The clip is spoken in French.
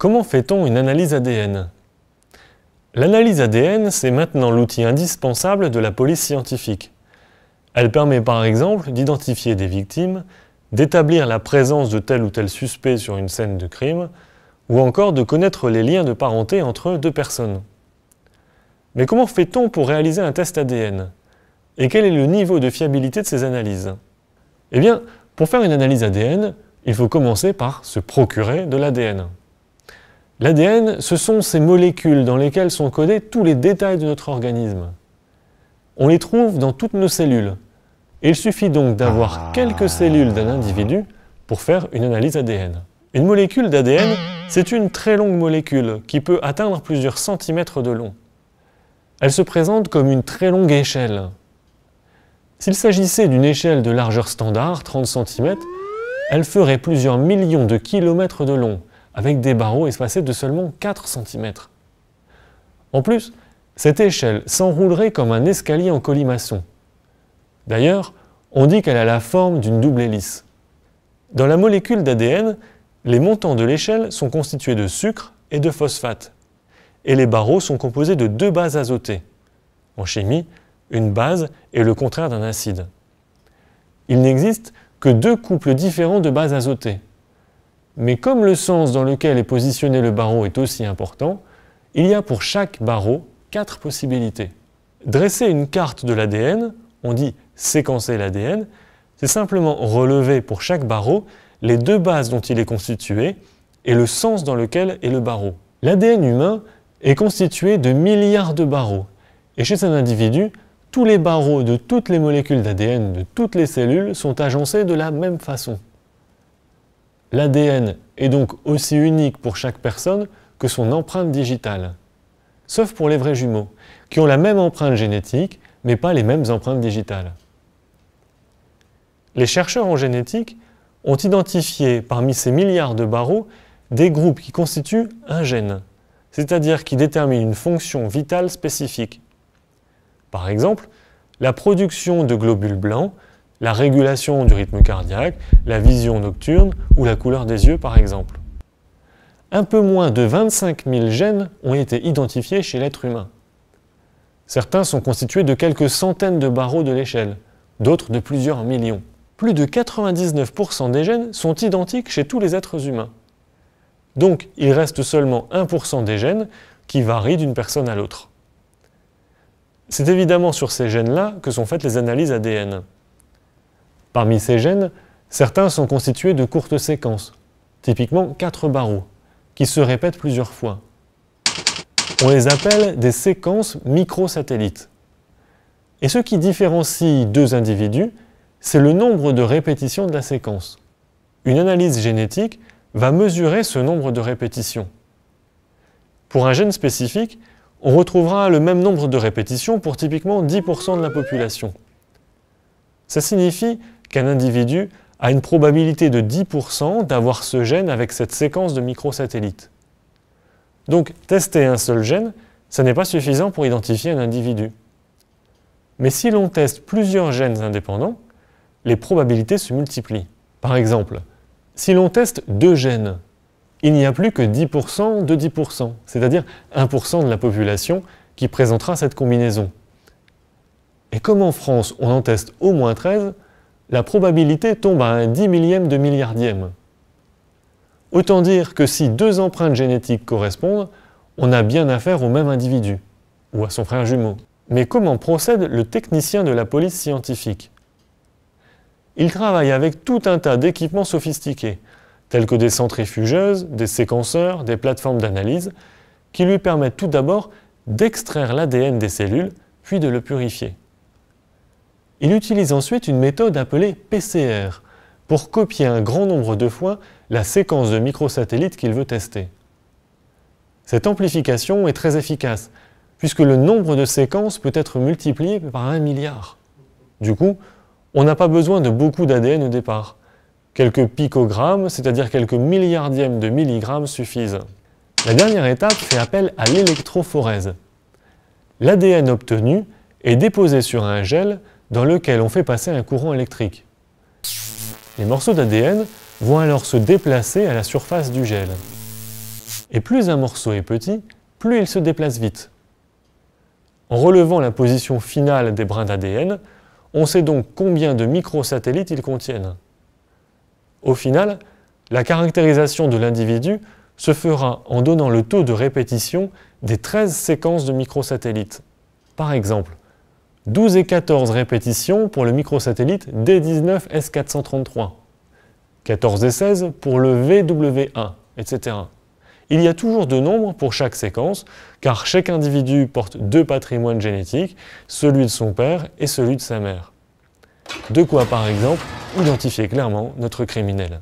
Comment fait-on une analyse ADN? L'analyse ADN, c'est maintenant l'outil indispensable de la police scientifique. Elle permet par exemple d'identifier des victimes, d'établir la présence de tel ou tel suspect sur une scène de crime, ou encore de connaître les liens de parenté entre deux personnes. Mais comment fait-on pour réaliser un test ADN? Et quel est le niveau de fiabilité de ces analyses? Eh bien, pour faire une analyse ADN, il faut commencer par se procurer de l'ADN. L'ADN, ce sont ces molécules dans lesquelles sont codés tous les détails de notre organisme. On les trouve dans toutes nos cellules. Et il suffit donc d'avoir quelques cellules d'un individu pour faire une analyse ADN. Une molécule d'ADN, c'est une très longue molécule qui peut atteindre plusieurs centimètres de long. Elle se présente comme une très longue échelle. S'il s'agissait d'une échelle de largeur standard, 30 cm, elle ferait plusieurs millions de kilomètres de long, avec des barreaux espacés de seulement 4 cm. En plus, cette échelle s'enroulerait comme un escalier en colimaçon. D'ailleurs, on dit qu'elle a la forme d'une double hélice. Dans la molécule d'ADN, les montants de l'échelle sont constitués de sucre et de phosphate, et les barreaux sont composés de deux bases azotées. En chimie, une base est le contraire d'un acide. Il n'existe que deux couples différents de bases azotées. Mais comme le sens dans lequel est positionné le barreau est aussi important, il y a pour chaque barreau 4 possibilités. Dresser une carte de l'ADN, on dit séquencer l'ADN, c'est simplement relever pour chaque barreau les deux bases dont il est constitué et le sens dans lequel est le barreau. L'ADN humain est constitué de milliards de barreaux, et chez un individu, tous les barreaux de toutes les molécules d'ADN de toutes les cellules sont agencés de la même façon. L'ADN est donc aussi unique pour chaque personne que son empreinte digitale, sauf pour les vrais jumeaux, qui ont la même empreinte génétique, mais pas les mêmes empreintes digitales. Les chercheurs en génétique ont identifié parmi ces milliards de barreaux des groupes qui constituent un gène, c'est-à-dire qui déterminent une fonction vitale spécifique. Par exemple, la production de globules blancs, la régulation du rythme cardiaque, la vision nocturne ou la couleur des yeux par exemple. Un peu moins de 25 000 gènes ont été identifiés chez l'être humain. Certains sont constitués de quelques centaines de barreaux de l'échelle, d'autres de plusieurs millions. Plus de 99% des gènes sont identiques chez tous les êtres humains. Donc, il reste seulement 1% des gènes qui varient d'une personne à l'autre. C'est évidemment sur ces gènes-là que sont faites les analyses ADN. Parmi ces gènes, certains sont constitués de courtes séquences, typiquement 4 barreaux, qui se répètent plusieurs fois. On les appelle des séquences microsatellites. Et ce qui différencie deux individus, c'est le nombre de répétitions de la séquence. Une analyse génétique va mesurer ce nombre de répétitions. Pour un gène spécifique, on retrouvera le même nombre de répétitions pour typiquement 10% de la population. Ça signifie qu'un individu a une probabilité de 10% d'avoir ce gène avec cette séquence de microsatellites. Donc, tester un seul gène, ça n'est pas suffisant pour identifier un individu. Mais si l'on teste plusieurs gènes indépendants, les probabilités se multiplient. Par exemple, si l'on teste 2 gènes, il n'y a plus que 10% de 10%, c'est-à-dire 1% de la population qui présentera cette combinaison. Et comme en France, on en teste au moins 13, la probabilité tombe à un 10 millième de milliardième. Autant dire que si 2 empreintes génétiques correspondent, on a bien affaire au même individu, ou à son frère jumeau. Mais comment procède le technicien de la police scientifique? Il travaille avec tout un tas d'équipements sophistiqués, tels que des centrifugeuses, des séquenceurs, des plateformes d'analyse, qui lui permettent tout d'abord d'extraire l'ADN des cellules, puis de le purifier. Il utilise ensuite une méthode appelée PCR, pour copier un grand nombre de fois la séquence de microsatellites qu'il veut tester. Cette amplification est très efficace, puisque le nombre de séquences peut être multiplié par 1 milliard. Du coup, on n'a pas besoin de beaucoup d'ADN au départ. Quelques picogrammes, c'est-à-dire quelques milliardièmes de milligrammes suffisent. La dernière étape fait appel à l'électrophorèse. L'ADN obtenu est déposé sur un gel dans lequel on fait passer un courant électrique. Les morceaux d'ADN vont alors se déplacer à la surface du gel. Et plus un morceau est petit, plus il se déplace vite. En relevant la position finale des brins d'ADN, on sait donc combien de microsatellites ils contiennent. Au final, la caractérisation de l'individu se fera en donnant le taux de répétition des 13 séquences de microsatellites. Par exemple, 12 et 14 répétitions pour le microsatellite D19S433, 14 et 16 pour le VW1, etc. Il y a toujours deux nombres pour chaque séquence, car chaque individu porte deux patrimoines génétiques, celui de son père et celui de sa mère. De quoi, par exemple, identifier clairement notre criminel.